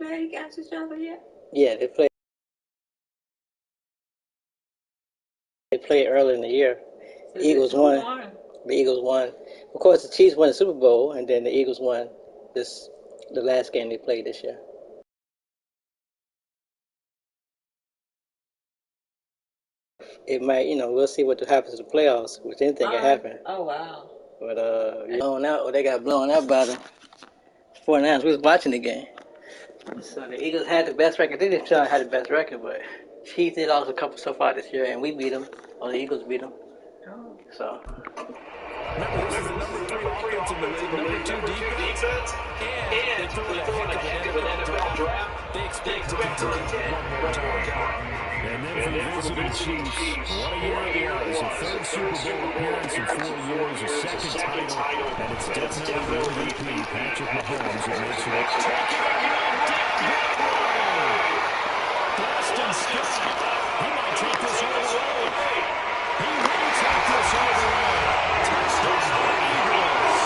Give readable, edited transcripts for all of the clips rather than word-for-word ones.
played against each other yet? Yeah, they played. They played early in the year. The Eagles won. The Eagles won. Of course, the Chiefs won the Super Bowl, and then the Eagles won the last game they played this year. It might, we'll see what happens to the playoffs, which anything can happen. Oh, wow. But, they got blown out by the 49ers. We was watching the game. So the Eagles had the best record. They didn't have the best record, but Chiefs did lost a couple so far this year, and we beat them. Or the Eagles beat them. Oh. So. Remember, this is the number 3 offense in the league, number 2 defense, and they threw in a heck of an NFL draft. They expect to continue one more time. And then for the visiting Chiefs, what a year it was. A third Super Bowl appearance in 4 years, a second title, and it's definitely the MVP, Patrick Mahomes, that makes it up. Boston Scott, he might take this all the way. He will take this all the way. Touchdown Eagles.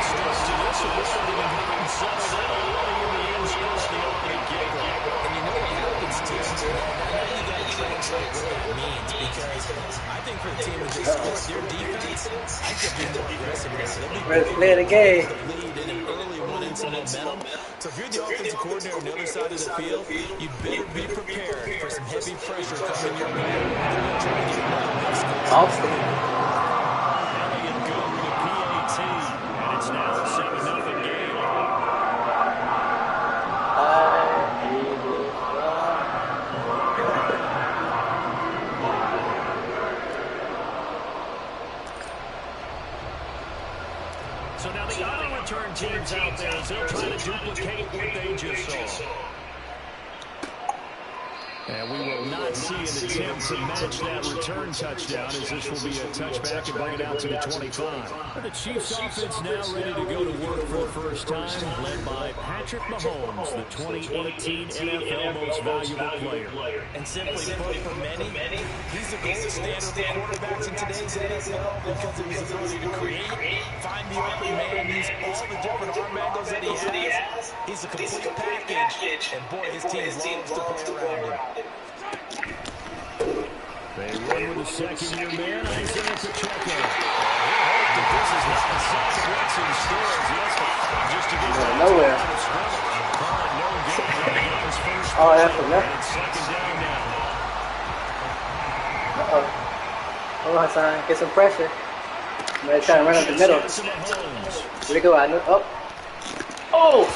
Starts to this one. This one even getting settled in already in the end zone at the opening kickoff. And you know what happens to him? Now you got to translate what that means, because I think for a team that just scored their defense, I think they'll be more aggressive now. Ready to play the game. Lead in an early one in some momentum. So if you're the offensive coordinator on the other side of the field, you better be prepared for some heavy pressure coming your way. Awesome. Elliott go with a PAT, and it's now a 7-0 game. So now the auto return teams out there, they'll try to duplicate what they just saw. And we will not see an attempt to match that return touchdown, as this will be a touchback and bring it out to the 25. But the Chiefs offense now ready to go to work for the first time, led by Patrick Mahomes, the 2018 NFL Most Valuable Player. And simply put, for many, he's the gold standard of the quarterbacks in today's NFL because of his ability to create, find the open man, use all the different arm angles that he has. He's a complete package, and boy, his team loves to play around him. They run with a second-year man, Isaiah Pacheco. This is not a second once in stores. He has to fight just to get nowhere. Oh, that's enough. Second down now. Uh-oh. Hold on, son. Get some pressure. I'm going to try to run up the middle. Where'd it go? Oh. Oh!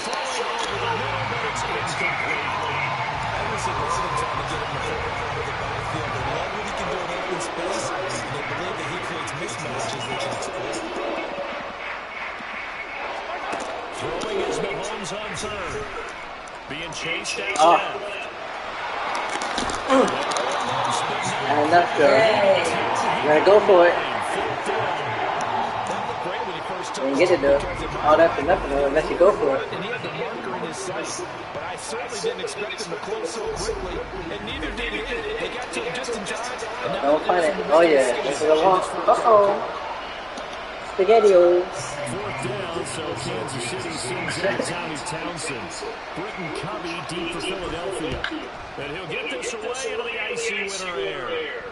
Throwing is Mahomes on third. Being chased out left. And that's good. You're going to go for it. You get it, though. All that for nothing, though, unless you go for it. And he had the marker in his sight, but I certainly didn't expect him to close so quickly, and neither did he. They got to him just in time. Don't find it. Oh, yeah. This is a long. Uh-oh. SpaghettiOs. Fourth down, so Kansas City sends out Tommy Townsend. Britton Covey deep for Philadelphia. And he'll get this away into the icy winter air.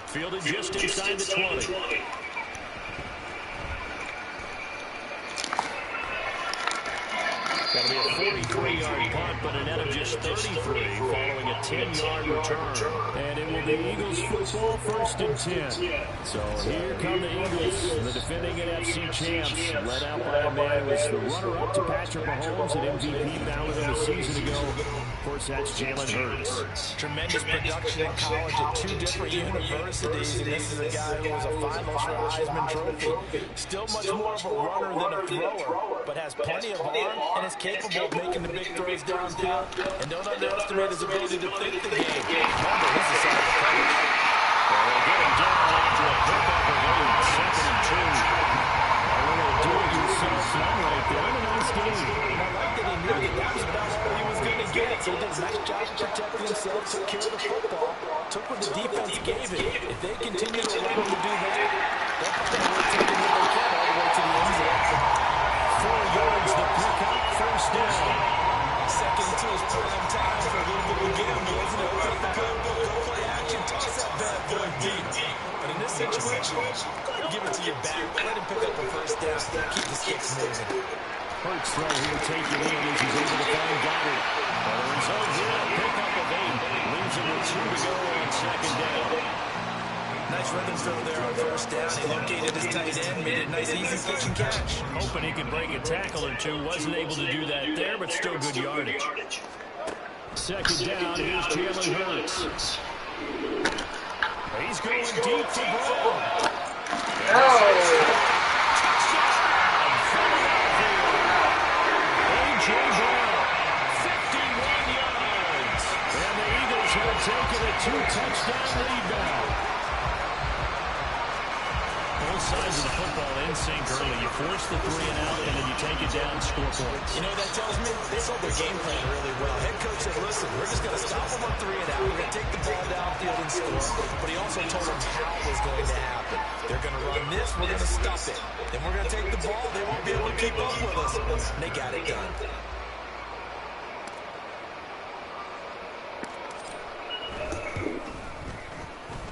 Fielded just inside the 20. That'll be a 43-yard punt, but a net of just 33 following a 10-yard return. And it will be Eagles football, 1st and 10. So here come the Eagles, the defending NFC champs, led out by a man who was the runner-up to Patrick Mahomes, an MVP ballot in the season ago. Of course, that's Jalen Hurts. Tremendous production in college at 2 different universities, and this is a guy who was a finalist for the Heisman Trophy. Still much more of a runner than a thrower, but has plenty of arm and is capable of making the big throws downfield. And don't underestimate his ability to think the game. Remember, he's a solid coach. Well, they get him down after a pickup of 8, 2nd and 2. A little do-it-yourself run right there. A nice game. And I like that he knew that was about all he was going to get. So he did a nice job protecting himself, took care of the football, took what the defense gave him. If they continue to allow him to do that, they'll find a way to take him if they can all the way to the end zone. 4 yards There's the pickup, first down. Second and 2 is prime time for a little bit of a gamble, isn't it? Open up the playbook, go play action, toss that bad boy deep. But in this situation, go ahead and give it to your back. Let him pick up a first down. Keep the sticks moving. Hurts throw here, taking in as he's able to find Goddard. The result here, a pickup of 8. Leaves him with 2 to go on second down. Nice rhythm throw there on first down. He located his tight end, made it a nice, easy catch and catch. Hoping he could break a tackle or two. Wasn't able to do that there, but still good yardage. Second down, here's Jalen Hurts. He's going deep for Brown. A.J. Brown, 51 yards. And the Eagles have taken a 2-touchdown lead now. Both sides of the football in sync early. You force the 3 and out, and then you take it down, score points. You know what that tells me? They sold their game plan really well. Head coach said, listen, we're just going to stop them on 3 and out. We're going to take the ball downfield and score. But he also told them how it was going to happen. They're going to run this. We're going to stop it. Then we're going to take the ball. They won't be able to keep up with us. And they got it done.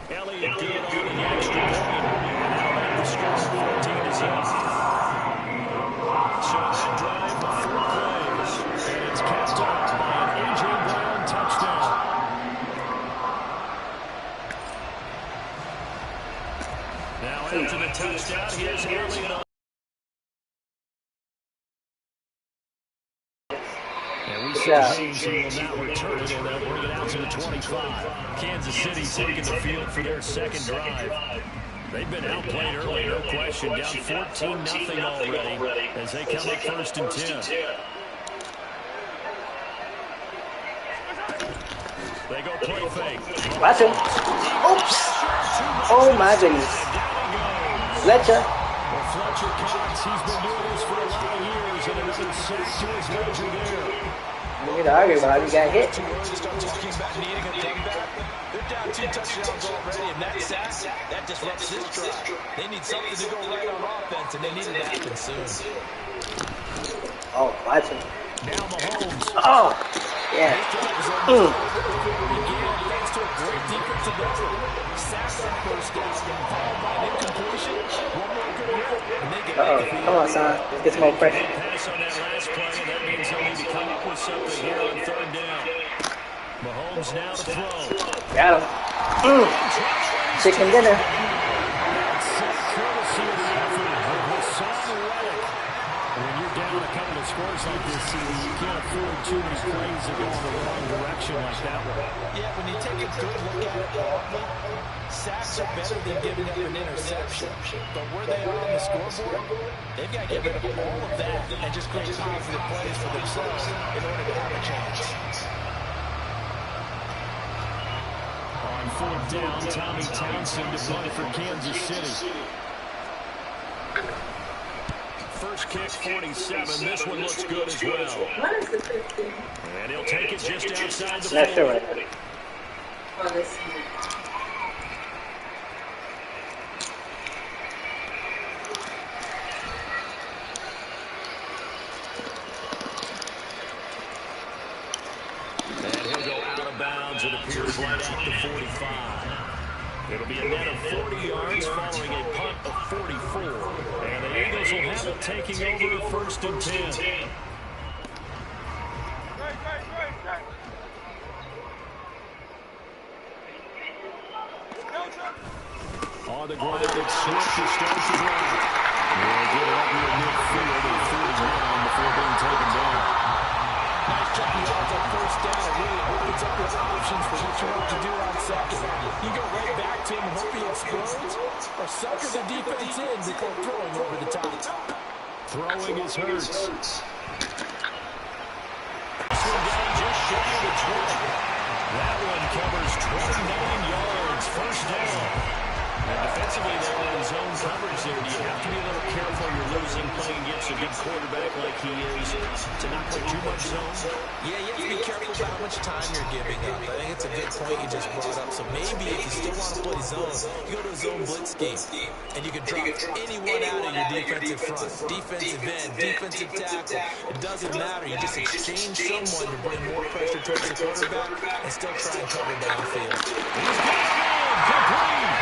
Elliott good on the extra point. And now back to score. 14 is up. So that drive with 4 plays. And it's capped off by an A.J. Brown touchdown. Now after the touchdown, here's Elliott on. And we see James, who will now return it, and they'll bring it out to the 25. Kansas City taking the field for their second drive. They've been outplayed early, no question. Down 14-0 already as they come up first and 10. They go play fake. Watch him. Oops. Oh, my goodness. Fletcher. Well, Fletcher counts. He's been doing this for a lot of years, and another sack to his ledger there. We need to argue about it. He got hit. Too early to start talking about needing a comeback. They're down 2 touchdowns already, and that sack, that disrupts this drive. They need something to go right on offense, and they need it to happen soon. Oh, watch him. Now Mahomes. Oh, yeah. Thanks to a great defensive effort. Sack on first down, followed by an incompletion. One more good hit, and they get it. Come on, son. Let's get some more pressure. Pass on that last play, and that means they'll need to come up with something here on third down. Mahomes now to throw. Got him. Chicken dinner. Courtesy of the effort of Hassan Reddick. When you're down a couple of scores like this, you can't afford too many plays that go in the wrong direction like that one. Yeah, when you take a good look at it broadly, sacks are better than giving up an interception. But where they are on the scoreboard, they've got to get rid of all of that and just create positive plays for themselves in order to have a chance. On fourth down, Tommy Townsend to punt for Kansas City. First kick, 47. This one looks good as well. What is the 15? And he'll take it just outside the That's 40. right. Oh, this And he'll go out of bounds, it appears, right at the 45. It'll be a net of 40 yards following a punt of 44. And the Eagles will have it taking over first and 10. On the ground, it's Swift to start the drive. They'll get it up near midfield at 39 before being taken down. Nice job yards on first down. It really opens up your options for what you want to do on second. You go right back to him and hope he explodes, or sucker the defense in before throwing over the top. Throwing is Hurts. Swing down just shy of the 20. That one covers 29 yards. First down. And defensively, they were in zone coverage there. Do you have to be a little careful you're losing playing against a good quarterback like he is to not play too much zone? Yeah, you have to be careful about how much time you're giving up. I think it's a good point you just brought up. So maybe if you still want to play zone, you go to a zone blitz scheme, and you can drop anyone out of your defensive front. Defensive end, defensive tackle. It doesn't matter. You just exchange someone to bring more pressure towards the quarterback and still try and cover downfield. He's got it in, complete.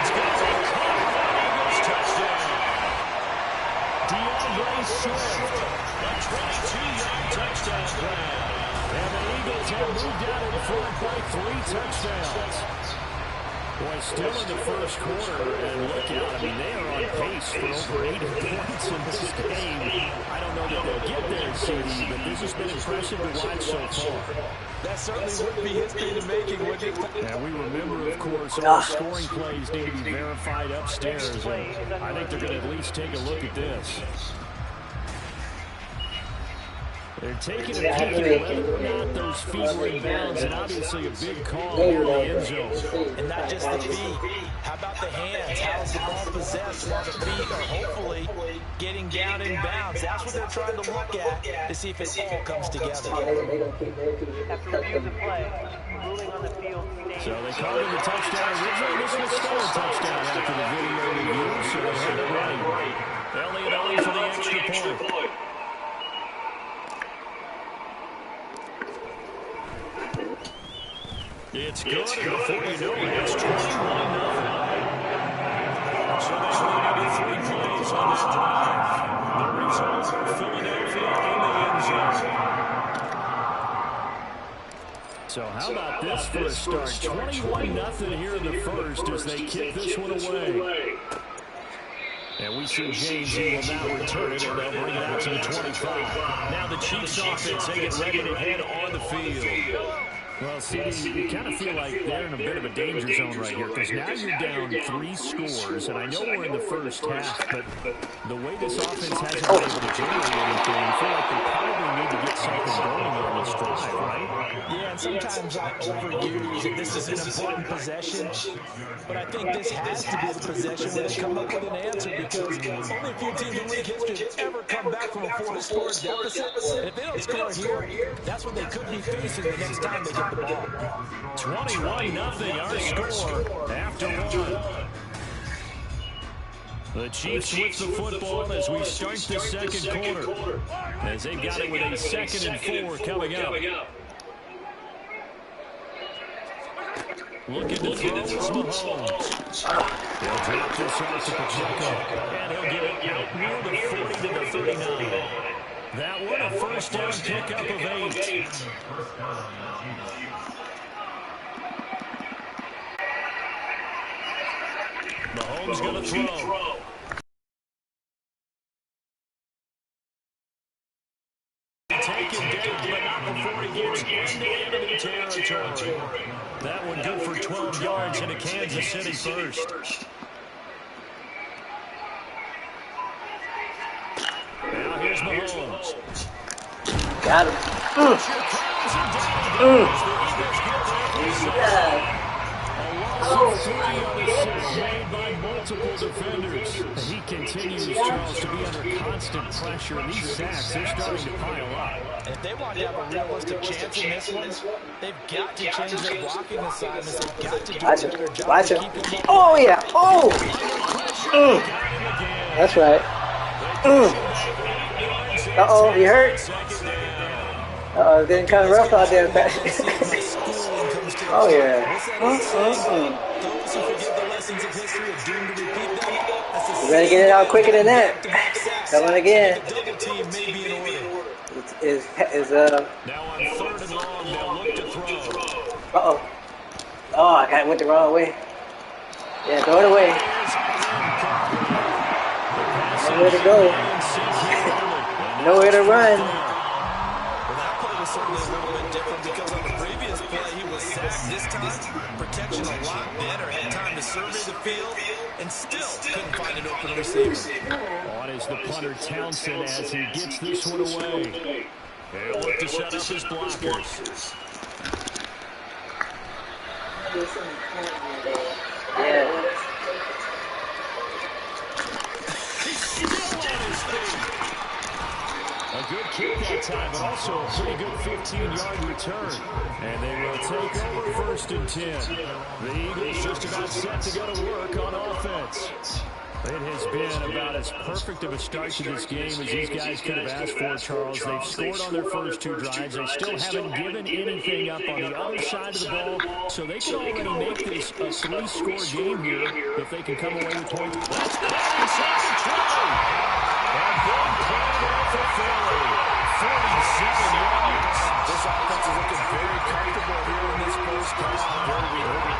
It's going to be caught for an Eagles touchdown. DeAndre Swift, a 22-yard touchdown grab. And the Eagles have moved out in front by 3 touchdowns. Boy, still in the first quarter, and look out. I mean, they are on pace for over 80 points in this game. I don't know that they'll get there, CD, but this has been impressive to watch so far. That certainly would be history in the making, wouldn't it? And we remember, of course, all scoring plays need to be verified upstairs, and I think they're going to at least take a look at this. They're taking a peek at whether or not those feet were in bounds, and obviously a big call here in the end zone. And not just the feet. How about the hands? How's the ball possessed while the feet are hopefully getting down in bounds? That's what they're trying to look at to see if it all comes together. Have to review the play. Ruling on the field. So they called it a touchdown. Originally, this was still a touchdown after the video review, so they had it right. Elliott on for the extra point. It's good, and before you know it, it's 21-0. So they only needed 3 plays on this drive. The result, Philadelphia in the end zone. So how about this for a start? 21-0 here in the first as they kick this one away. And we see James, he will now return it, and they'll bring it out to the 25. Now the Chiefs offense, they get ready to head on the field. Well, CD, you kind of feel like they're in a bit of a danger zone right here because now you're down 3 scores, and I know we're in the first half, but the way this offense hasn't been able to generate anything, I feel like they probably need to get something going on this drive, right? Yeah, and sometimes I overuse it. This is an important possession, but I think this has to be the possession where they come up with an answer because only a few teams in league history have ever come back from a 4-score deficit. And if they don't score here, that's what they could be facing the next time they get the ball. 21-0 our score after 1. The Chiefs with the football as we start the second quarter. As they got it with a 2nd and 4 coming up. Looking to throw is Mahomes. He'll drop this off to Pacheco. And he'll get it out near the 40 to the 39. That one a first down pickup of 8. Mahomes going to throw. Take it down, but not before he gets into enemy territory. That one good for 12 yards into Kansas City first. Now here's Mahomes. Got him. Made by multiple defenders. He continues, Charles, to be under constant pressure. And these sacks, they're starting to pile up. If they want to have a realistic chance in this one, they've got to change their blocking assignments. They've got to do a better job. Watch him. Oh, yeah. Oh. That's right. Uh-oh, he hurt. Uh-oh, getting kind of rough out there. Oh, yeah. You better get it out quicker than that. Coming again. Now on 3rd and long, they'll look to throw. Uh-oh. Oh, I went the wrong way. Yeah, throw it away. Nowhere to go. Nowhere to run. Well, that play was certainly a little bit different because on the previous play, he was sacked. This time, protection a lot better. Had time to survey the field and still couldn't find an open receiver. On is the punter Townsend as he gets this one away. He'll look to set up his blockers. Yeah. A good kick that time, but also a pretty good 15-yard return. And they will take over 1st and 10. The Eagles just about set to go to work on offense. It has been about as perfect of a start to this game as these guys could have asked for, Charles. They've scored on their first 2 drives. They still haven't given anything up on the other side of the ball, so they can already make this a 3-score game here if they can come away with points. That's caught inside the 20. A big play there for Philly. 47 yards. This offense is looking very comfortable here in this first half.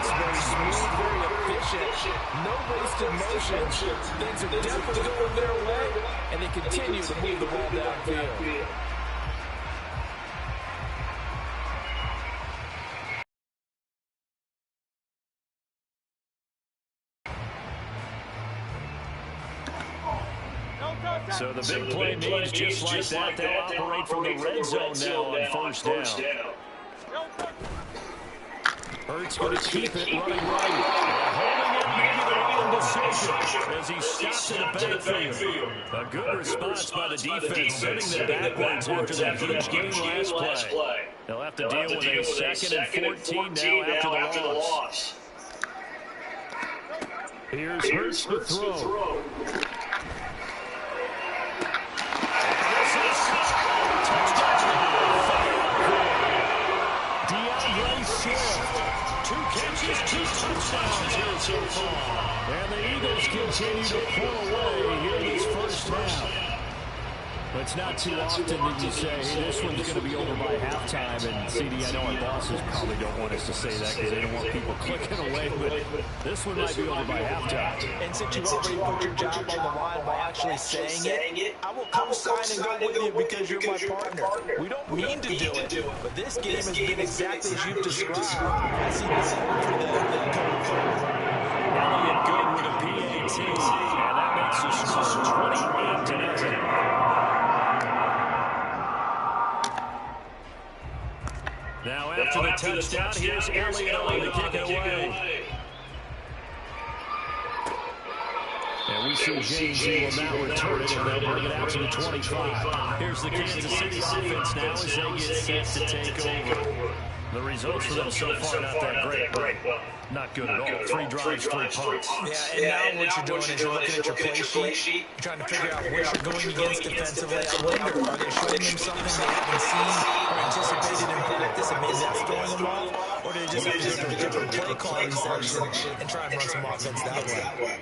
It's very smooth, very efficient. No wasted motions. Things are definitely going their way, and they continue to move the ball downfield. So the big play means just like that, they'll operate from the red zone now on 1st down. Hurts going to keep it running right. Holding it, maybe the wrong decision as he stops in the backfield. A good response by the defense, sending them backwards after that huge gain last play. They'll have to deal with a 2nd and 14 now after the loss. Here's Hurts to throw. Touchdowns here so far. And the Eagles continue to pull away here in this first half. But it's not too often that you say, hey, this one's going to be over by halftime. And, CD, I know our bosses probably don't want us to say that because they don't want people clicking away. But this one might be over by halftime. And since you already put your job on the line by actually saying it, I will co-sign and go with you because you're my partner. We don't mean to do it, but this game has been exactly as you've described. I see this for them coming forward. Elliott good with a PAT, and that makes the score 28-0. Now after the touchdown, here's Elliott on to kick it away. And we see James will now return it, and they'll bring it out to the 25. Here's the Kansas City offense now as they get set to take over. The results for them so far not that great, but not good at all. 3 drives, 3 punts. Yeah, and now what you're doing is you're looking at your play sheet, trying to figure out where you're going against defensively. I wonder, are they showing them something they haven't seen or anticipated in practice, and maybe that's throwing them off? Or do they just have to go to a different play calling session and try and run some offense that way?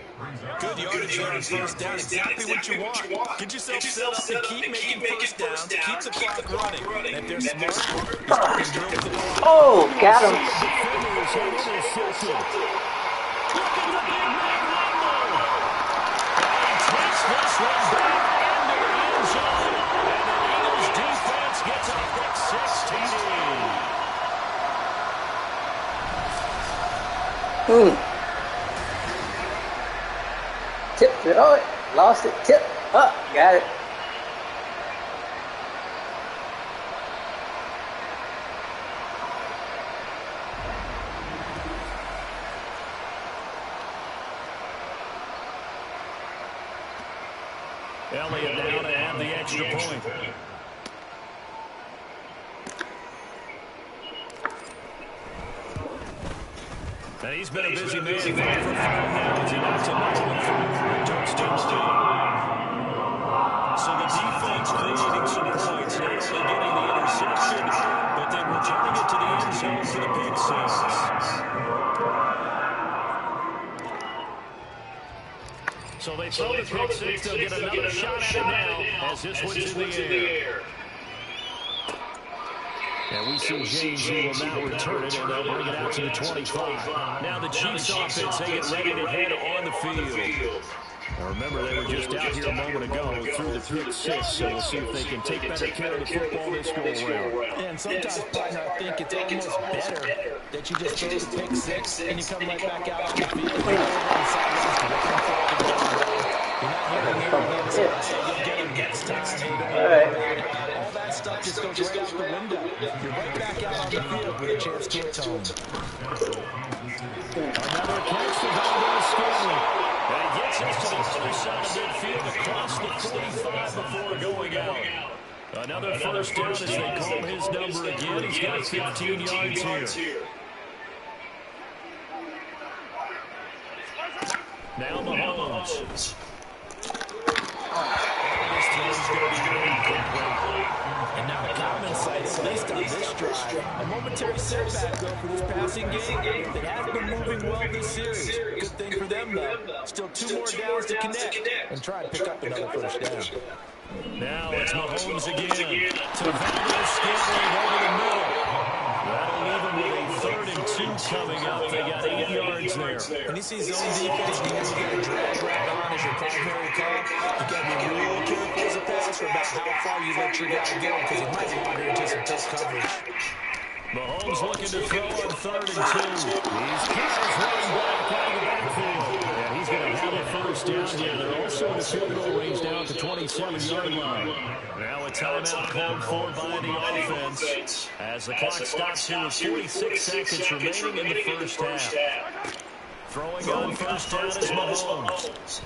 Good yardage there on 1st down. Exactly what you want. Get yourself set up to keep making 1st downs, keep the clock running. And if they're smart, you can drill the ball. Oh, got him. Tip, throw it, lost it, tip, up, got it. Elliott now to have the extra point. And he's been a busy man for 5 downs. He knocks him out with 3 touchdowns. So the defense creating some points, not only getting the interception, but then returning it to the end zone for the pick 6. So they throw the pick 6. They'll get another shot at it now as this one's in the air. And we see James who will now return it, and they'll bring it out to the 25. Now the Chiefs offense, they get ready to head on the field. Now remember, they were just out here a moment ago through the pick 6, so we'll see if they can take better care of the football this go around. And sometimes, partner, I think it's almost better that you just throw the pick 6 and you come right back out on the field. You're not hearing everything, so you'll get him next time. All right. All that stuff just goes right out the window. You're right back out on the field with a chance to atone. Another catch for Valdez Scantling. And he gets us to the other side of midfield across the 45 before going out. Another first down as they call his number again. He's got 15 yards here. Now Mahomes. This throw is going to be incomplete. And now the comments cite, at least on this drive, a momentary setback, though, for this passing game that has been moving well this series. Good thing for them, though. Still 2 more downs to connect and try and pick up another first down. Now it's Mahomes again to Valdez Scantling over the middle. That'll leave him with a 3rd and 2 coming up. They got 8 yards there. When you see zone defense, you know you got to drag right on as your primary call. You got to be real careful as a passer about how far you let your guy go because he might wander into some tough coverage. Mahomes looking to throw on 3rd and 2. These kickers running back out of the backfield. And he's going to have a first down here. They're also in the field goal range down at the 27-yard line. Now a timeout called for by the offense as the clock stops here with 46 seconds remaining in the first half. Throwing on first down is Mahomes.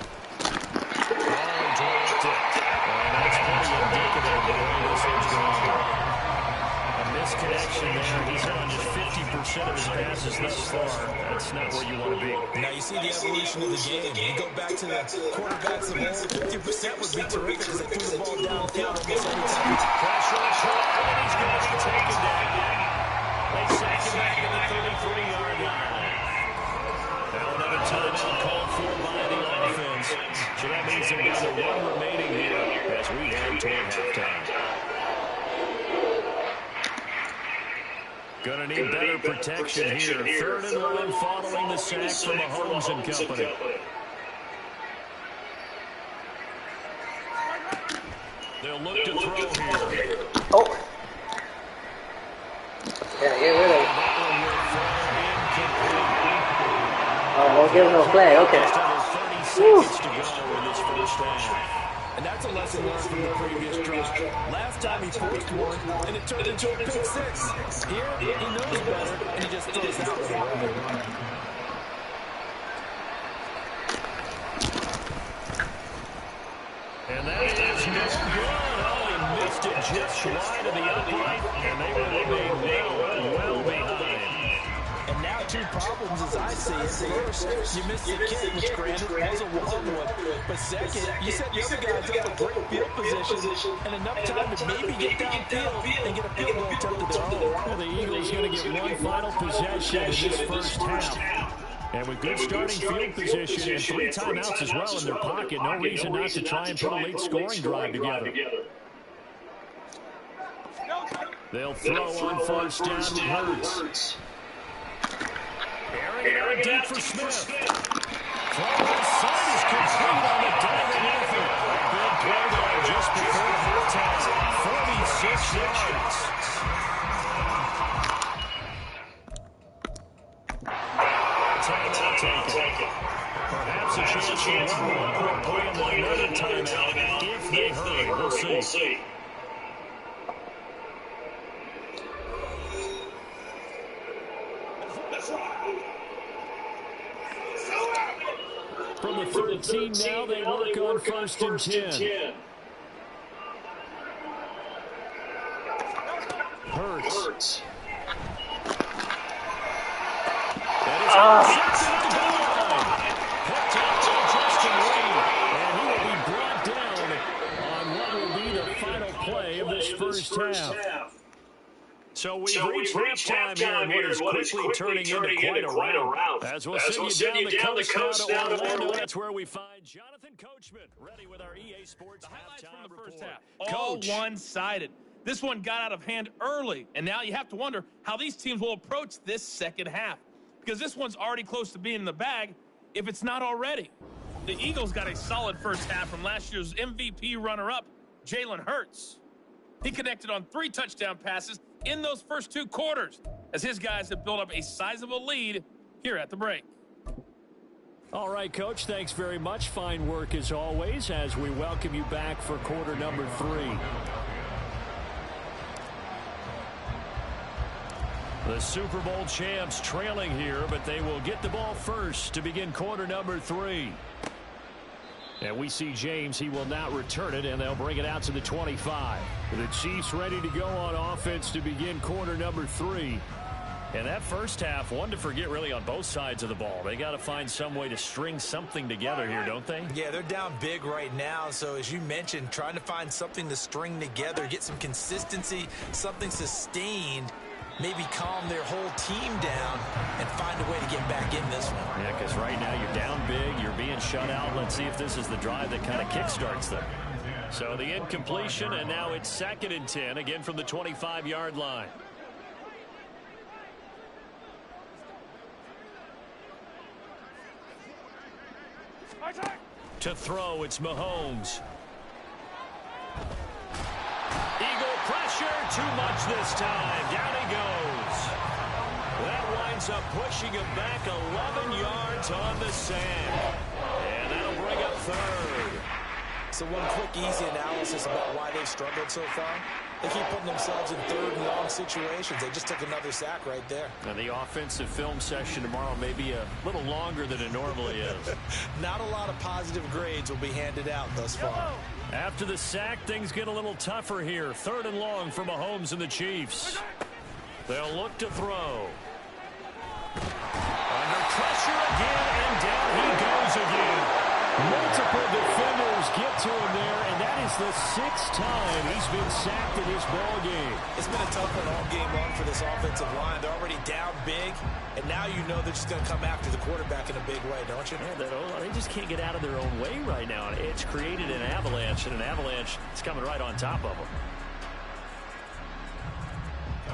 Dropped it. And that's pretty indicative of the way this is going. Misconnection there. He's on just 50% of his passes thus far. That's not where you want to be. Now you see the evolution of the game. You go back to the quarterbacks of old. 50% would be terrific because they threw the ball downfield almost every time. Pressure on shot, and he's going to be taken down. They sack him back at the 33-yard line. Now another timeout called for by the offense. So that means they're down to 1 remaining here as we head toward halftime. Going to need better protection here. 3rd and 1 following the sack from Mahomes and company. They'll look to throw here. Oh. Yeah, get rid of it. Oh, won't give him no flag. Okay. Just under 30 seconds to go in this first half. And that's a lesson learned from the previous drive. Last time he forced one, and it turned into a pick 6. Here, he knows better, and he just throws out with a run. And that is no good. Oh, he missed it just wide of the upright, and they will remain well behind. And now 2 problems as I see it. First, you missed the kick, which granted was a long one. But second, you set the other guys up with great field position and enough time to maybe get downfield and get a field goal attempt of their own. Well, the Eagles going to get 1 final possession in this first half. And with good starting field position and 3 timeouts as well in their pocket, no reason not to try and put a late scoring drive together. They'll throw on first down with Hurts. Airing it out deep for Smith. Throw inside is complete on the diving effort. Big play there just before halftime. 46 yards. Timeout taken. Perhaps a chance for one more quick play and then another timeout if they hurry. We'll see. From the 13 now, they work on 1st and 10. Hurts. That is intercepted at the goal line. Picked up by Justin Reed. And he will be brought down on what will be the final play of this first half. So we've reached halftime here in what is quickly turning into quite a round. As we'll send you down the coast now to Orlando, that's where we find Jonathan Coachman, ready with our EA Sports halftime from the first report. half. All one-sided. This one got out of hand early, and now you have to wonder how these teams will approach this second half, because this one's already close to being in the bag, if it's not already. The Eagles got a solid first half from last year's MVP runner-up, Jalen Hurts. He connected on 3 touchdown passes in those first 2 quarters, as his guys have built up a sizable lead here at the break. All right, Coach, thanks very much. Fine work as always as we welcome you back for quarter number 3. The Super Bowl champs trailing here, but they will get the ball first to begin quarter number 3. And we see James. He will not return it, and they'll bring it out to the 25. The Chiefs ready to go on offense to begin quarter number 3. And that first half, one to forget really on both sides of the ball. They got to find some way to string something together here, don't they? Yeah, they're down big right now. So as you mentioned, trying to find something to string together, get some consistency, something sustained, maybe calm their whole team down and find a way to get back in this one. Yeah, because right now you're down big, you're being shut out. Let's see if this is the drive that kind of kickstarts them. So the incompletion, and now it's 2nd and 10, again from the 25-yard line. To throw, it's Mahomes. Eagle pressure, too much this time. Down he goes. That winds up pushing him back 11 yards on the sand. And that'll bring up 3rd. So one quick, easy analysis about why they've struggled so far. They keep putting themselves in 3rd and long situations. They just took another sack right there. And the offensive film session tomorrow may be a little longer than it normally is. Not a lot of positive grades will be handed out thus far. After the sack, things get a little tougher here. 3rd and long for Mahomes and the Chiefs. They'll look to throw. Under pressure again, and down he goes again. Multiple defenders get to him there, and that is the 6th time he's been sacked in this ball game. It's been a tough one all game long for this offensive line. They're already down big, and now you know they're just going to come after the quarterback in a big way, don't you? Yeah, they just can't get out of their own way right now. It's created an avalanche, and an avalanche is coming right on top of them.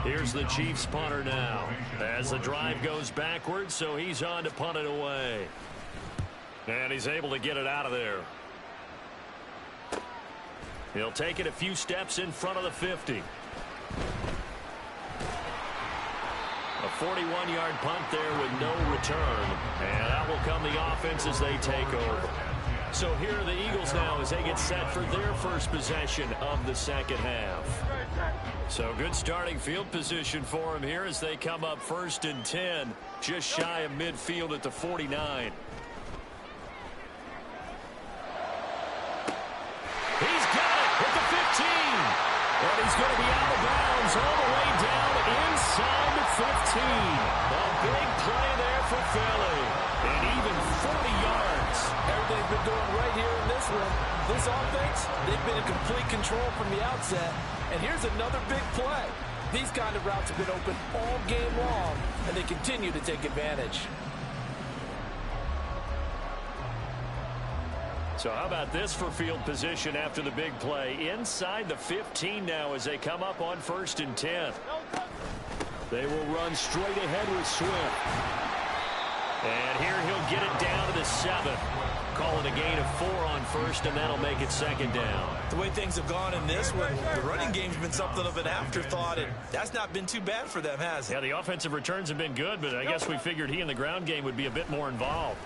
Here's the Chiefs punter now as the drive goes backwards, so he's on to punt it away. And he's able to get it out of there. He'll take it a few steps in front of the 50. A 41-yard punt there with no return. And out will come the offense as they take over. So here are the Eagles now as they get set for their first possession of the 2nd half. So good starting field position for them here as they come up 1st and 10, just shy of midfield at the 49. He's got it at the 15. And he's going to be out of bounds all the way down inside the 15. A big play there for Philly. And even 40 yards. Everything's been going right here in this one. This offense, they've been in complete control from the outset. And here's another big play. These kind of routes have been open all game long, and they continue to take advantage. So how about this for field position after the big play? Inside the 15 now as they come up on 1st and 10. They will run straight ahead with Swift. And here he'll get it down to the 7. Call it a gain of 4 on 1st, and that'll make it 2nd down. The way things have gone in this one, the running game's been something of an afterthought, and that's not been too bad for them, has it? Yeah, the offensive returns have been good, but I guess we figured he in the ground game would be a bit more involved.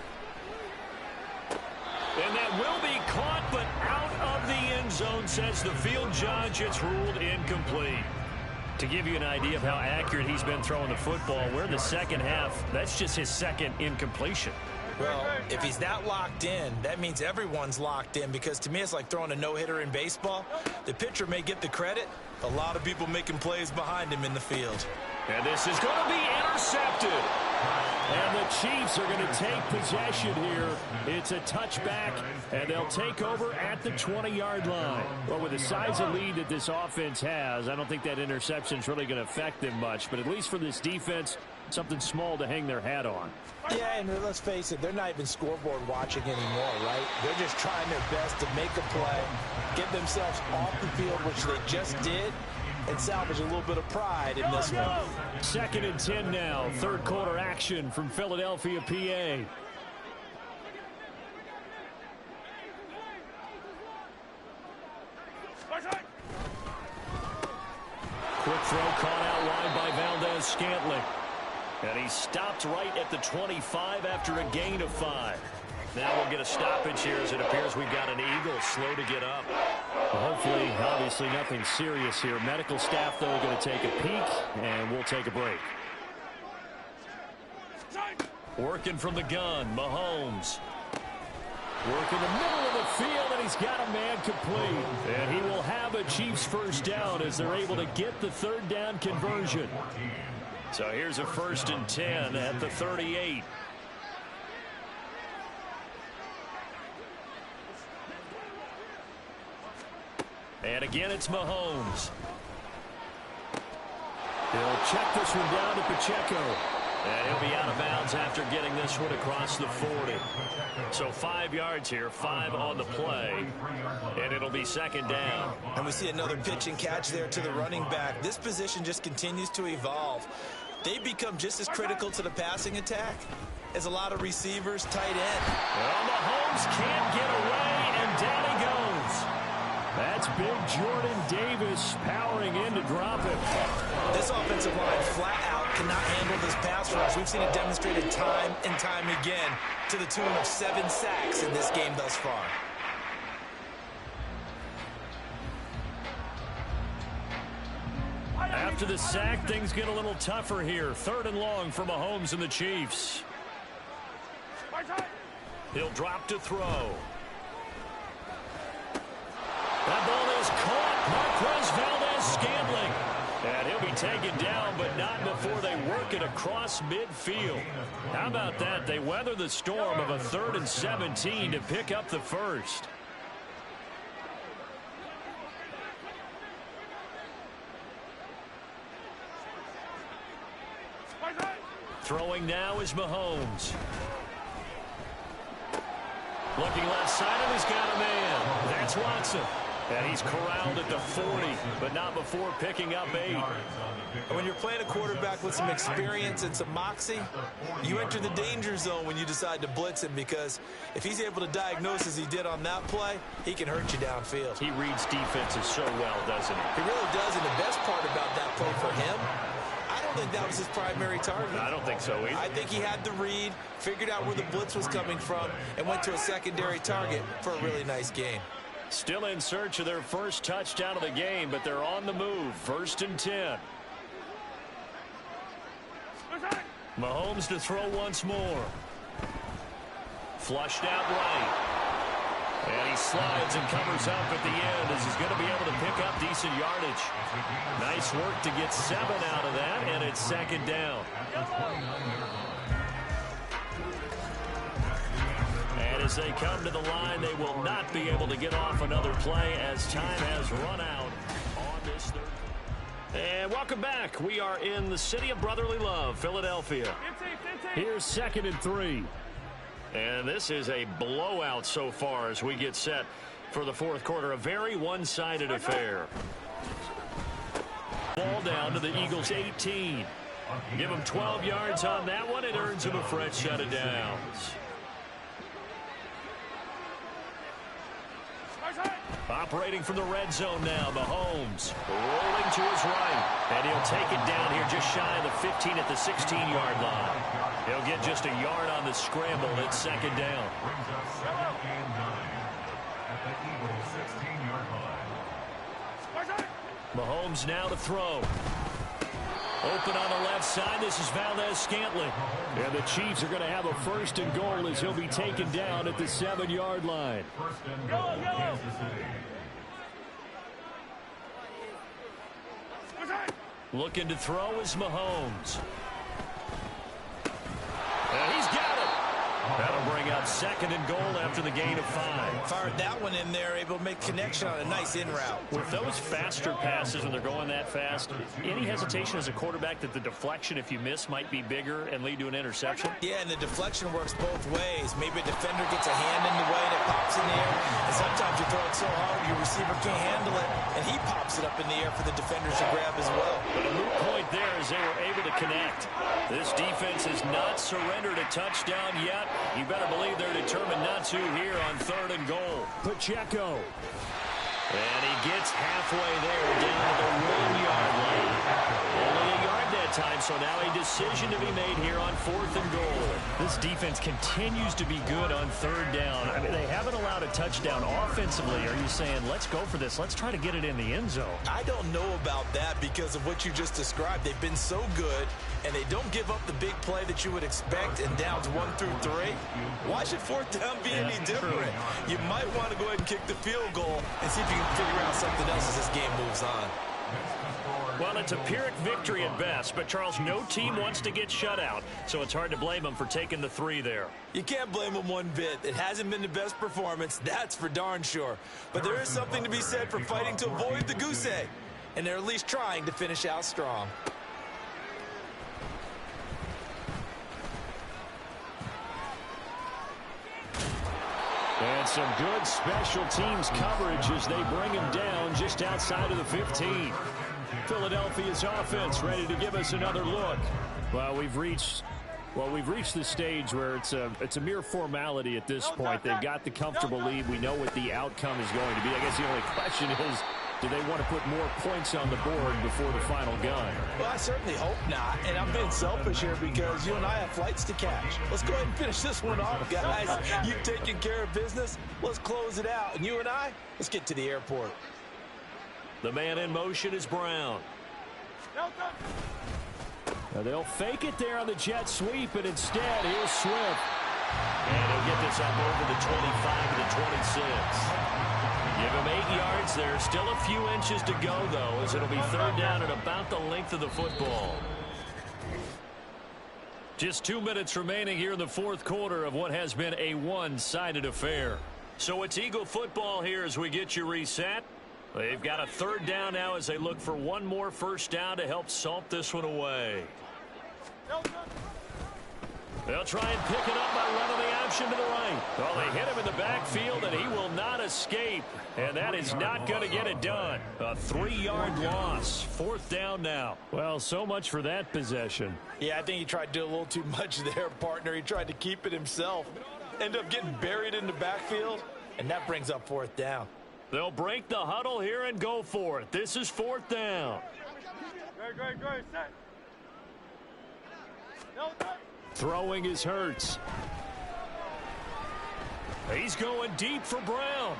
And that will be caught, but out of the end zone, says the field judge. It's ruled incomplete. To give you an idea of how accurate he's been throwing the football, we're in the 2nd half. That's just his 2nd incompletion. Well, if he's that locked in, that means everyone's locked in, because to me it's like throwing a no-hitter in baseball. The pitcher may get the credit. A lot of people making plays behind him in the field. And this is going to be intercepted. And the Chiefs are going to take possession here. It's a touchback, and they'll take over at the 20-yard line. Well, with the size of lead that this offense has, I don't think that interception is really going to affect them much. But at least for this defense, something small to hang their hat on. Yeah, and let's face it, they're not even scoreboard watching anymore, right? They're just trying their best to make a play, get themselves off the field, which they just did, and salvage a little bit of pride in this one. 2nd and 10 now. 3rd quarter action from Philadelphia, PA. Quick throw caught out wide by Valdez-Scantling. And he stopped right at the 25 after a gain of 5. Now we'll get a stoppage here as it appears we've got an Eagle slow to get up. Well, hopefully, obviously, nothing serious here. Medical staff, though, going to take a peek, and we'll take a break. Working from the gun, Mahomes. Work in the middle of the field, and he's got a man complete. And he will have a Chiefs first down as they're able to get the third down conversion. So here's a 1st and 10 at the 38. And again, it's Mahomes. He'll check this one down to Pacheco. And he'll be out of bounds after getting this one across the 40. So 5 yards here, 5 on the play. And it'll be 2nd down. And we see another pitch and catch there to the running back. This position just continues to evolve. They become just as critical to the passing attack as a lot of receivers, tight end. Well, Mahomes can't get away, and down he goes. That's big Jordan Davis powering in to drop it. This offensive line flat out cannot handle this pass rush. We've seen it demonstrated time and time again to the tune of 7 sacks in this game thus far. After the sack, things get a little tougher here. 3rd and long for Mahomes and the Chiefs. He'll drop to throw. That ball is caught. Marquez Valdez-Scantling. And he'll be taken down, but not before they work it across midfield. How about that? They weather the storm of a 3rd and 17 to pick up the first. Throwing now is Mahomes. Looking left side, and he's got a man. That's Watson. And he's corralled at the 40, but not before picking up 8. When you're playing a quarterback with some experience and some moxie, you enter the danger zone when you decide to blitz him, because if he's able to diagnose as he did on that play, he can hurt you downfield. He reads defenses so well, doesn't he? He really does, and the best part about that play for him, I don't think that was his primary target. I don't think so either. I think he had the read, figured out where the blitz was coming from, and went to a secondary target for a really nice gain. Still in search of their first touchdown of the game, but they're on the move. 1st and 10. Mahomes to throw once more. Flushed out right. And he slides and covers up at the end as he's going to be able to pick up decent yardage. Nice work to get 7 out of that, and it's 2nd down. And as they come to the line, they will not be able to get off another play as time has run out on this 3rd. And welcome back. We are in the city of brotherly love, Philadelphia. Here's 2nd and 3. And this is a blowout so far as we get set for the 4th quarter. A very one-sided affair. Ball down to the Eagles' 18. Give them 12 yards on that one. It earns them a fresh set of downs. Operating from the red zone now, Mahomes rolling to his right. And he'll take it down here just shy of the 15 at the 16-yard line. He'll get just a yard on the scramble. It's 2nd down. Mahomes now to throw. Open on the left side. This is Valdez-Scantling. And the Chiefs are going to have a 1st and goal as he'll be taken down at the 7-yard line. Looking to throw is Mahomes. And he's got it. That'll bring up 2nd and goal after the gain of 5. Fired that one in there, able to make connection on a nice in route. With those faster passes, when they're going that fast, any hesitation as a quarterback that the deflection, if you miss, might be bigger and lead to an interception? Yeah, and the deflection works both ways. Maybe a defender gets a hand in the way and it pops in the air. And sometimes you throw it so hard your receiver can't handle it, and he pops it up in the air for the defenders to grab as well. But a moot point there as they were able to connect. This defense has not surrendered a touchdown yet. You better believe they're determined not to here on 3rd and goal. Pacheco. And he gets halfway there down to the 1-yard line. Only a yard that time, so now he decision to be made here on 4th and goal. This defense continues to be good on 3rd down. I mean, they haven't allowed a touchdown offensively. Are you saying, let's go for this? Let's try to get it in the end zone. I don't know about that because of what you just described. They've been so good, and they don't give up the big play that you would expect in downs 1 through 3. Why should 4th down be any different? You might want to go ahead and kick the field goal and see if you can figure out something else as this game moves on. Well, it's a Pyrrhic victory at best, but Charles, no team wants to get shut out, so it's hard to blame them for taking the 3 there. You can't blame them one bit. It hasn't been the best performance, that's for darn sure. But there is something to be said for fighting to avoid the goose egg, and they're at least trying to finish out strong. And some good special teams coverage as they bring him down just outside of the 15. Philadelphia's offense ready to give us another look. Well, we've reached the stage where it's a mere formality at this point. They've got the comfortable lead. We know what the outcome is going to be. I guess the only question is, do they want to put more points on the board before the final gun? Well, I certainly hope not. And I'm being selfish here because you and I have flights to catch. Let's go ahead and finish this one off, guys. You've taken care of business. Let's close it out. And you and I, let's get to the airport. The man in motion is Brown. Now they'll fake it there on the jet sweep, and instead, here's Swift. And he'll get this up over the 25 to the 26. Give him 8 yards there. Still a few inches to go, though, as it'll be 3rd down at about the length of the football. Just 2 minutes remaining here in the 4th quarter of what has been a one-sided affair. So it's Eagle football here as we get you reset. They've got a 3rd down now as they look for one more 1st down to help salt this one away. They'll try and pick it up by running the option to the right. Well, they hit him in the backfield, and he will not escape. And that is not going to get it done. A 3-yard loss. 4th down now. Well, so much for that possession. Yeah, I think he tried to do a little too much there, partner. He tried to keep it himself. Ended up getting buried in the backfield, and that brings up 4th down. They'll break the huddle here and go for it. This is 4th down. Throwing is Hurts. He's going deep for Brown.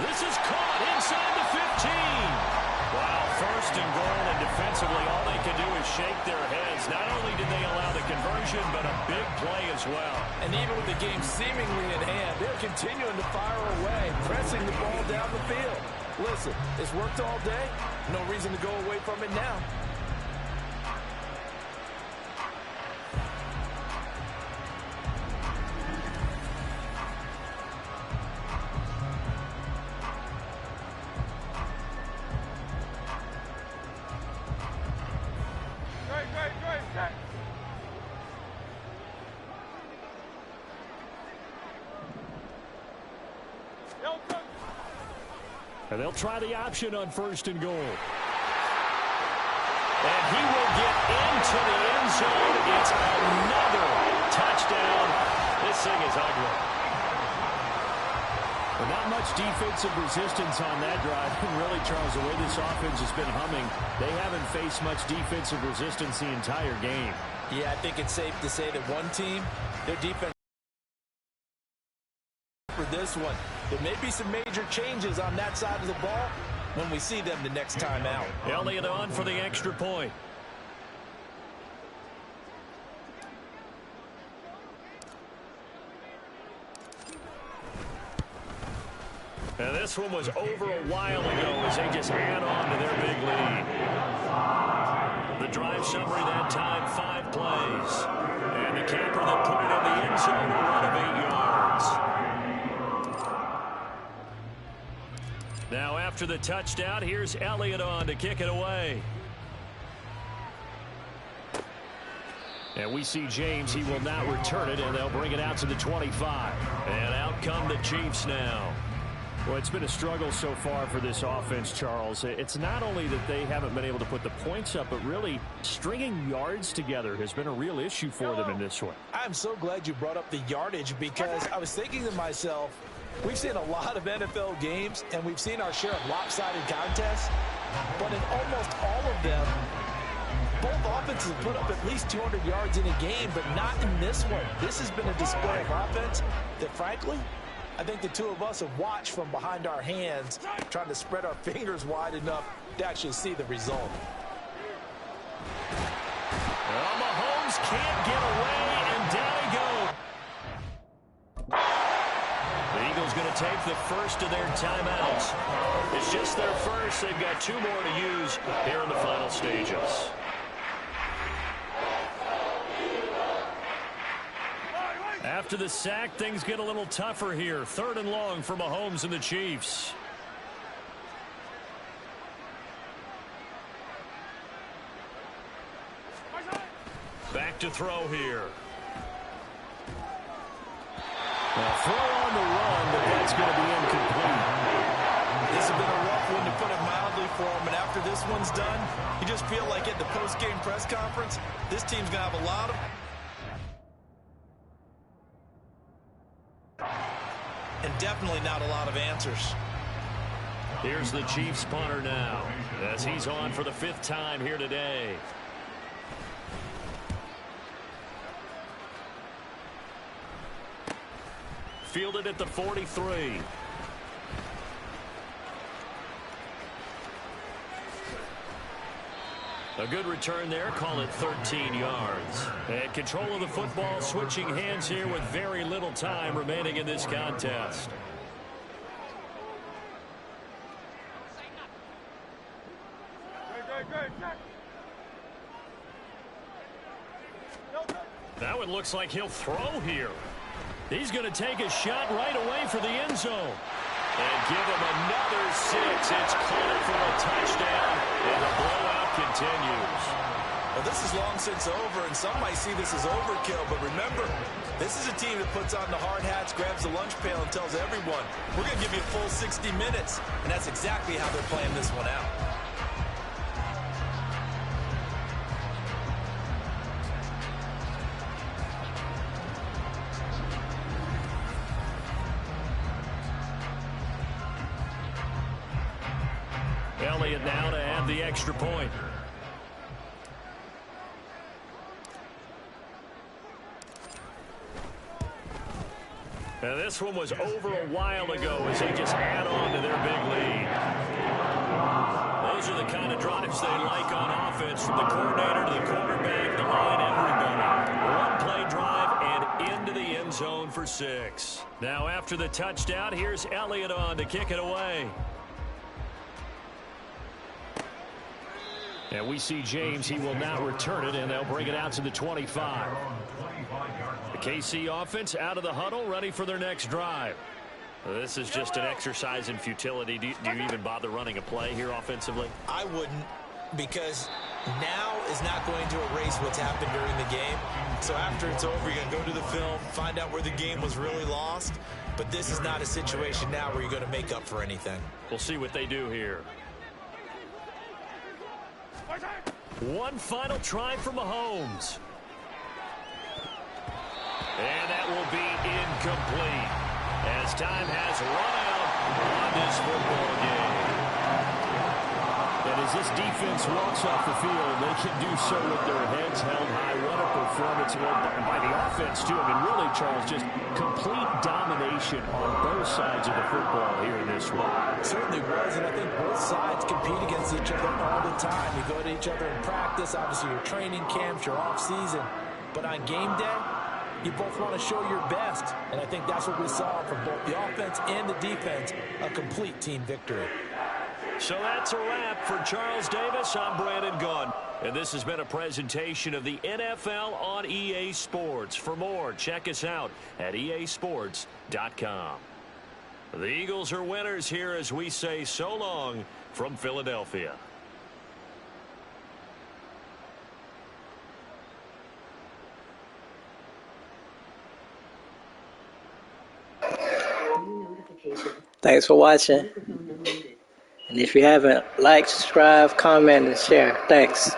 This is caught inside the 15. Wow, 1st and goal, and defensively all they can do is shake their heads. Not only did they allow the conversion, but a big play as well. And even with the game seemingly in hand, they're continuing to fire away, pressing the ball down the field. Listen, it's worked all day. No reason to go away from it now. And they'll try the option on 1st and goal. And he will get into the end zone. It's another touchdown. This thing is ugly. Well, not much defensive resistance on that drive. And really, Charles, the way this offense has been humming, they haven't faced much defensive resistance the entire game. Yeah, I think it's safe to say that one team, their defense for this one. There may be some major changes on that side of the ball when we see them the next time out. Elliott on for the extra point. And this one was over a while ago as they just add on to their big lead. The drive summary that time, 5 plays. And the camper that put it in the end zone, a run of 8 yards. Now after the touchdown, here's Elliott on to kick it away. And we see James. He will not return it, and they'll bring it out to the 25. And out come the Chiefs now. Well, it's been a struggle so far for this offense, Charles. It's not only that they haven't been able to put the points up, but really stringing yards together has been a real issue for them in this one. I'm so glad you brought up the yardage because I was thinking to myself, we've seen a lot of NFL games, and we've seen our share of lopsided contests, but in almost all of them, Both offenses have put up at least 200 yards in a game, but not in this one. This has been a display of offense that, frankly, I think the two of us have watched from behind our hands, trying to spread our fingers wide enough to actually see the result. Well, Mahomes can't get away, and down he goes. The Eagles going to take the first of their timeouts. It's just their first. They've got 2 more to use here in the final stages. After the sack, things get a little tougher here. 3rd and long for Mahomes and the Chiefs. Back to throw here. Now throw on the run, but that's going to be incomplete. This has been a rough one, to put it mildly, for him. And after this one's done, you just feel like at the post-game press conference, this team's going to have a lot of... and definitely not a lot of answers. Here's the Chiefs punter now, as he's on for the 5th time here today. Fielded at the 43. A good return there, call it 13 yards. And control of the football, switching hands here with very little time remaining in this contest. Now it looks like he'll throw here. He's going to take a shot right away for the end zone. And give him another 6. It's caught for a touchdown, and the blowout continues. Well, this is long since over, and some might see this as overkill. But remember, this is a team that puts on the hard hats, grabs the lunch pail, and tells everyone, we're going to give you a full 60 minutes. And that's exactly how they're playing this one out. Elliott now to add the extra point. And this one was over a while ago as they just add on to their big lead. Those are the kind of drives they like on offense, from the coordinator to the quarterback, the line, everybody. One-play drive and into the end zone for 6. Now after the touchdown, here's Elliott on to kick it away. And we see James. He will now return it, and they'll bring it out to the 25. The KC offense out of the huddle, ready for their next drive. This is just an exercise in futility. Do you even bother running a play here offensively? I wouldn't, because now is not going to erase what's happened during the game. So after it's over, you're going to go to the film, find out where the game was really lost. But this is not a situation now where you're going to make up for anything. We'll see what they do here. One final try for Mahomes. And that will be incomplete, as time has run out on this football game. And as this defense walks off the field, they can do so with their heads held high. What a performance by the offense, too. I mean, really, Charles, just complete domination on both sides of the football here in this one. It certainly was, and I think both sides compete against each other all the time. You go to each other in practice, obviously your training camps, your off-season. But on game day, you both want to show your best. And I think that's what we saw from both the offense and the defense, a complete team victory. So that's a wrap for Charles Davis. I'm Brandon Gaudin. And this has been a presentation of the NFL on EA Sports. For more, check us out at easports.com. The Eagles are winners here as we say so long from Philadelphia. Thanks for watching. And if you haven't, like, subscribe, comment, and share. Thanks.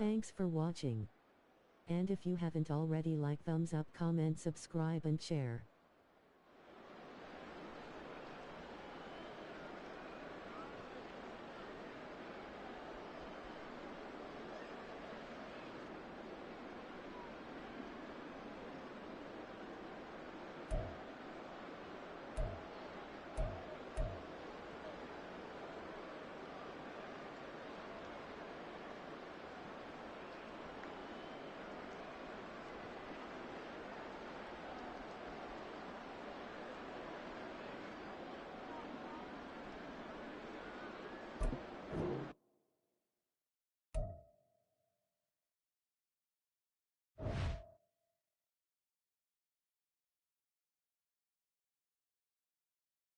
Thanks for watching. And if you haven't already, like, thumbs up, comment, subscribe and share.